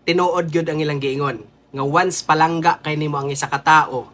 tinuod gyud ang ilang giingon nga once palangga kay nimo ang isa ka tawo,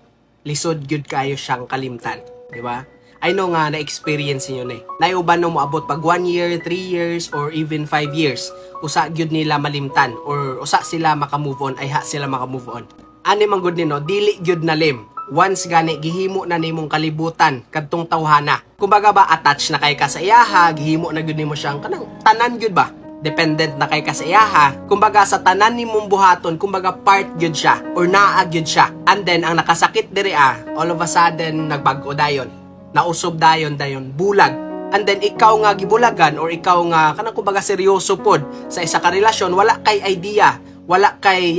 lisod gyud kayo siyang kalimtan, di ba? I know nga na-experience niyo na eh. Naiuban no moabot pag 1 year, 3 years, or even 5 years, usa gyud nila malimtan or usa sila maka-move on, ay ha sila maka-move on. Ani man gud nino, dili gyud na lim. Once gani gihimo na nimong kalibutan kadtong tawhana. Kumbaga ba attach na kay ka sa iyaha, gihimo na gyud nimo siyang kanang tanan gyud ba? Dependent na kay ka sa iyaha. Kumbaga sa tanan nimong buhaton, kumbaga part gyud siya or naa gyud siya. And then ang nakasakit diri all of a sudden nagbag-o dayon. Nausob dayon bulag. And then ikaw nga gibulagan or ikaw nga kanang kumbaga seryoso pod sa isa ka relasyon, wala kay idea, wala kay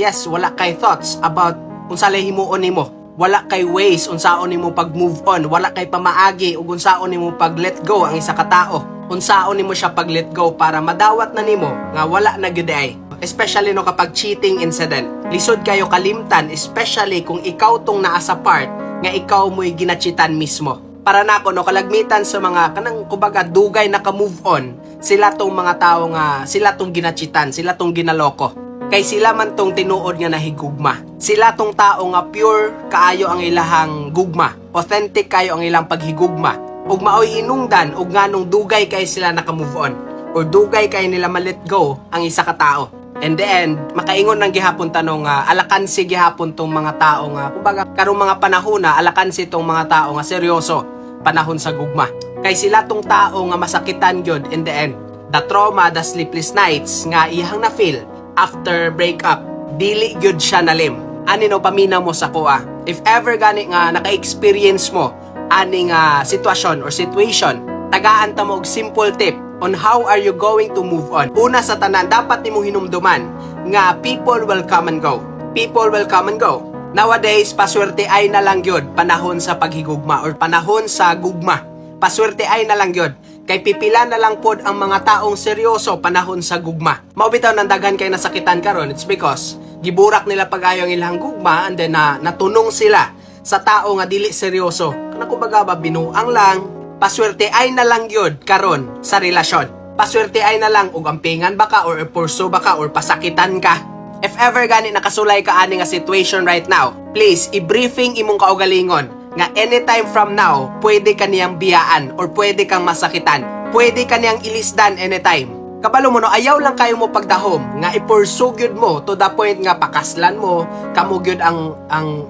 thoughts about unsa lay himuon nimo. Wala kay ways unsaon nimo pag move on, wala kay pamaagi ug unsaon nimo pag let go ang isa ka tawo. Unsaon nimo siya pag let go para madawat na nimo nga wala na gyud ay. Especially no kapag cheating incident. Lisod kayo kalimtan, especially kung ikaw tong naa sa part nga ikaw mo'y ginachitan mismo. Para nako no kalagmitan sa mga kanang kumbaga dugay naka-move on, sila tong mga tao nga sila tong ginachitan, sila tong ginaloko. Kay sila man tong tinuod nga nahigugma. Sila tong tao nga pure kaayo ang ilahang gugma. Authentic kayo ang ilang paghigugma. Ug maoy hinungdan ug nganong dugay kay sila naka-move on or dugay kay nila ma-let go ang isa ka tao. In the end, makaingon ng gihapon tanong alakansi gihapon tong mga tao nga kumbaga karong mga panahon na alakansi tong mga tao nga seryoso panahon sa gugma. Kay sila tong tao nga masakitan gyud in the end. The trauma, the sleepless nights nga iyang na-feel after breakup, dili gyud siya nalim. Ani no pamina mo sa kuha. If ever gani nga naka-experience mo aning sitwasyon or situation, tagaan ta mo og simple tip on how are you going to move on. Una sa tanan, dapat nimo hinumduman nga people will come and go. People will come and go. Nowadays, paswerte ay na lang yun panahon sa paghigugma or panahon sa gugma. Paswerte ay na lang yun. Kay pipila na lang pod ang mga taong seryoso panahon sa gugma. Maubitaw ng daghan kay nasakitan karon, it's because giburak nila pag-ayo ang ilang gugma and then natunong sila sa tao nga dili seryoso. Kana kumbaga ba binuang lang. Paswerte ay na lang yun karon sa relasyon. Paswerte ay na lang ug ampingan ba ka or ipurso ba ka or pasakitan ka. If ever gani nakasulay ka ani nga situation right now, please i-briefing imong kaugalingon nga anytime from now, pwede ka niyang biyaan or pwede kang masakitan. Pwede ka niyang ilisdan anytime. Kabalo mo no, ayaw lang kayo mo pagdahom nga ipurso gyud mo to the point nga pakaslan mo, kamo gyud ang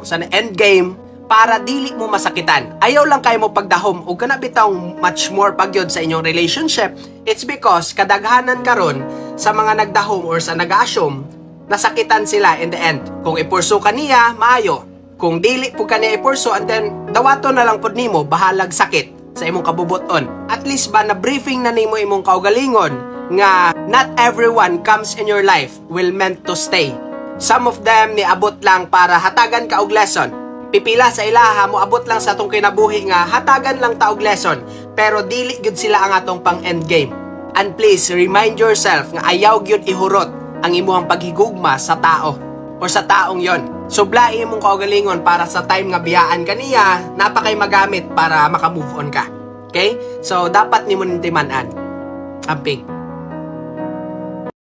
sa end game para dili mo masakitan. Ayaw lang kayo mo pagdahom ug kana bitong much more pagyod sa inyong relationship. It's because kadaghanan karon sa mga nagdahom or sa nag-assume nasakitan sila in the end. Kung ipurso ka niya, maayo. Kung dili po ka niya ipurso, and then dawato na lang pod nimo bahalag sakit sa imong kabubuton. At least ba na briefing na nimo imong kaugalingon nga not everyone comes in your life will meant to stay. Some of them niabot lang para hatagan ka og lesson. Pipila sa ilaha mo abot lang sa atong kinabuhi nga hatagan lang ta og lesson, pero dili gyud sila ang atong pang end game. And please remind yourself nga ayaw gyud ihurot ang imuhang paghigugma sa tao or sa taong yon. Sublai imong kaugalingon para sa time nga biyaan kaniya, napakay magamit para maka-move on ka. Okay? So dapat nimo nintiman-an. Amping.